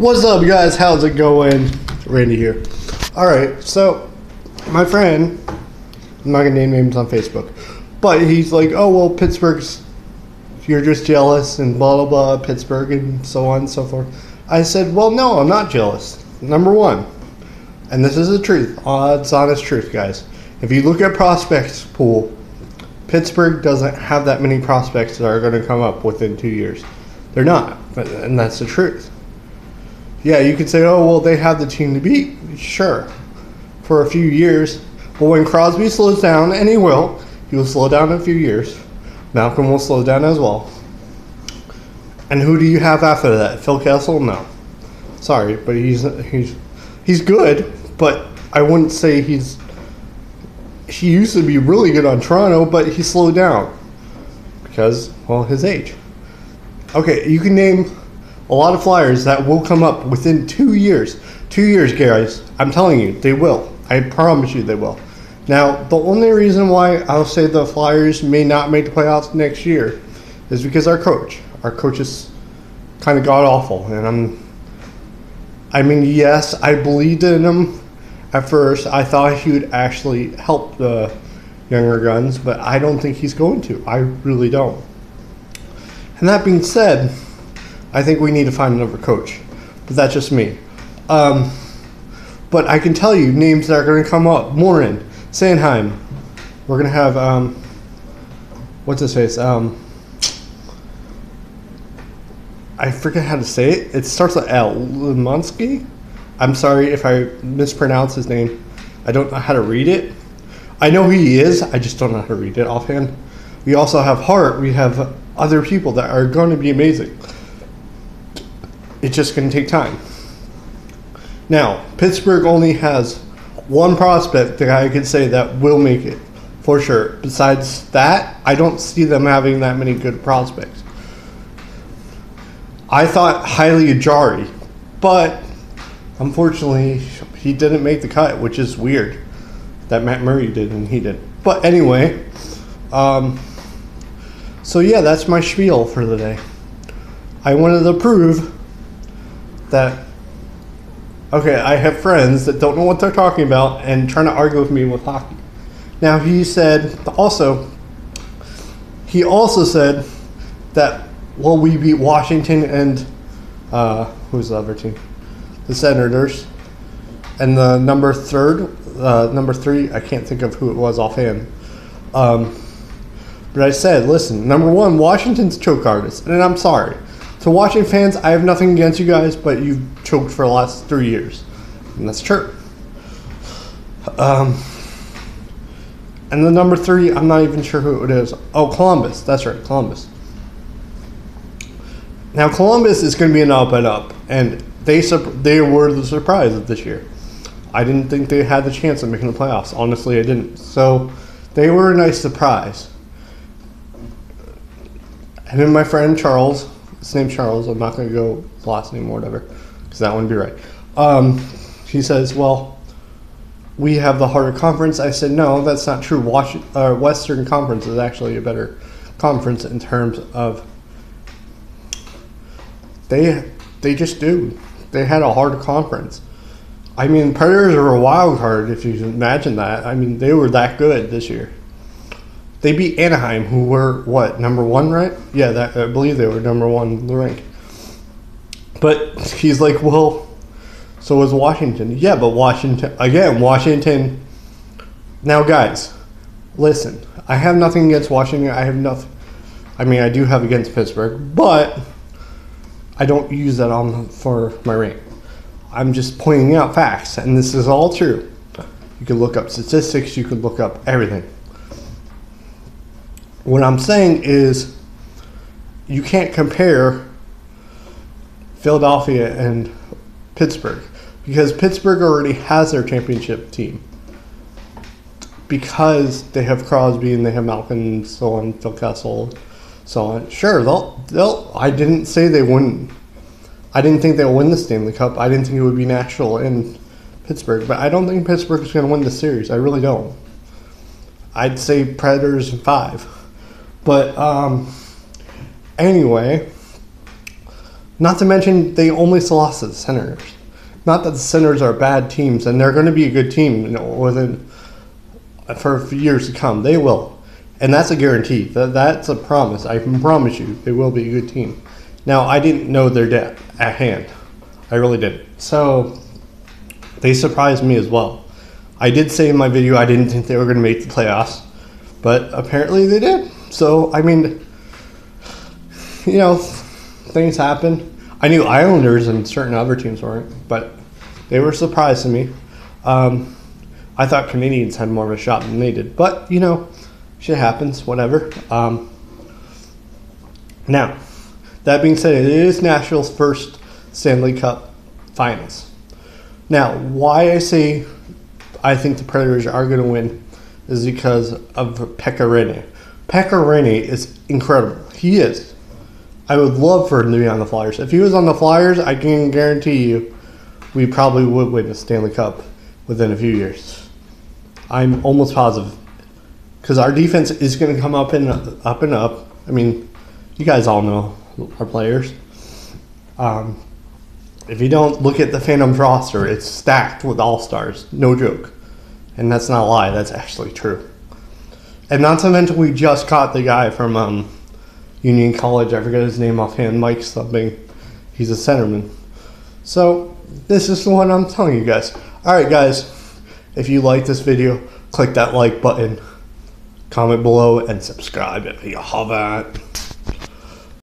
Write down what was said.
What's up, guys? How's it going? Randy here. Alright, so my friend, I'm not gonna name names on Facebook, but he's like, oh, well, you're just jealous and blah, blah, blah, Pittsburgh and so on and so forth. I said, well, no, I'm not jealous. Number one, and this is the truth, it's honest truth, guys. If you look at prospects pool, Pittsburgh doesn't have that many prospects that are going to come up within 2 years. They're not, and that's the truth. Yeah, you could say, oh, well, they have the team to beat. Sure, for a few years. But when Crosby slows down, and he will slow down in a few years. Malcolm will slow down as well. And who do you have after that? Phil Kessel? No. Sorry, but he's good, but I wouldn't say he used to be really good on Toronto, but he slowed down because, well, his age. Okay, you can name a lot of Flyers that will come up within 2 years. 2 years, guys. I'm telling you, they will. I promise you they will. Now, the only reason why I'll say the Flyers may not make the playoffs next year is because our coach is kind of god-awful. And yes, I believed in him at first. I thought he would actually help the younger guns, but I don't think he's going to. I really don't. And that being said, I think we need to find another coach. But that's just me. But I can tell you names that are going to come up. Morin, Sanheim. We're going to have, what's his face? I forget how to say it. It starts with L. Limonski? I'm sorry if I mispronounce his name. I don't know how to read it. I know who he is. I just don't know how to read it offhand. We also have Hart. We have other people that are going to be amazing. It's just going to take time. Now, Pittsburgh only has one prospect that I could say that will make it, for sure. Besides that, I don't see them having that many good prospects. I thought highly of Jari, but unfortunately, he didn't make the cut, which is weird. That Matt Murray did and he did. But anyway, so yeah, that's my spiel for the day. I wanted to prove that, okay, I have friends that don't know what they're talking about and trying to argue with me with hockey. Now, he also said that, well, we beat Washington and, who's the other team? The Senators. And the number three, I can't think of who it was offhand. But I said, listen, number one, Washington's choke artist. And I'm sorry. To Washington fans, I have nothing against you guys, but you've choked for the last 3 years. And that's true. And the number three, I'm not even sure who it is. Oh, Columbus. That's right, Columbus. Now, Columbus is going to be an up and up. And they were the surprise of this year. I didn't think they had the chance of making the playoffs. Honestly, I didn't. So, they were a nice surprise. And then my friend Charles, his name's Charles, I'm not going to go last name or whatever, because that wouldn't be right. He says, well, we have the harder conference. I said, no, that's not true. Western Conference is actually a better conference in terms of they just do. They had a harder conference. I mean, Predators are a wild card, if you can imagine that. I mean, they were that good this year. They beat Anaheim, who were, what, number one, right? Yeah, I believe they were number one in the rank. But he's like, well, so was Washington. Yeah, but Washington. Now, guys, listen, I have nothing against Washington. I do have against Pittsburgh, but I don't use that for my rank. I'm just pointing out facts, and this is all true. You can look up statistics. You can look up everything. What I'm saying is you can't compare Philadelphia and Pittsburgh because Pittsburgh already has their championship team because they have Crosby and they have Malkin and so on, Phil Kessel, so on. Sure, they'll. I didn't say they wouldn't. I didn't think they'll win the Stanley Cup. I didn't think it would be natural in Pittsburgh, but I don't think Pittsburgh is going to win the series. I really don't. I'd say Predators in 5. But anyway, Not to mention, they only lost to the Senators. Not that the Senators are bad teams, and they're going to be a good team, for years to come. They will. And that's a guarantee. That's a promise. I can promise you they will be a good team. Now, I didn't know their debt at hand. I really didn't. So, they surprised me as well. I did say in my video I didn't think they were going to make the playoffs, but apparently they did. So, I mean, things happen. I knew Islanders and certain other teams weren't, but they were surprised to me. I thought Canadians had more of a shot than they did, but shit happens, whatever. Now, that being said, it is Nashville's first Stanley Cup Finals. Now, why I say I think the Predators are going to win is because of Pekka Rinne. Pekka Rinne is incredible. He is. I would love for him to be on the Flyers. If he was on the Flyers, I can guarantee you we probably would win the Stanley Cup within a few years. I'm almost positive. Because our defense is going to come up and up. I mean, you guys all know our players. If you don't look at the Phantoms roster, it's stacked with all-stars. No joke. And that's not a lie. That's actually true. And not to mention, we just caught the guy from Union College. I forget his name offhand. Mike something. He's a centerman. So, this is the one I'm telling you guys. Alright, guys. If you like this video, click that like button. Comment below and subscribe if you haven't.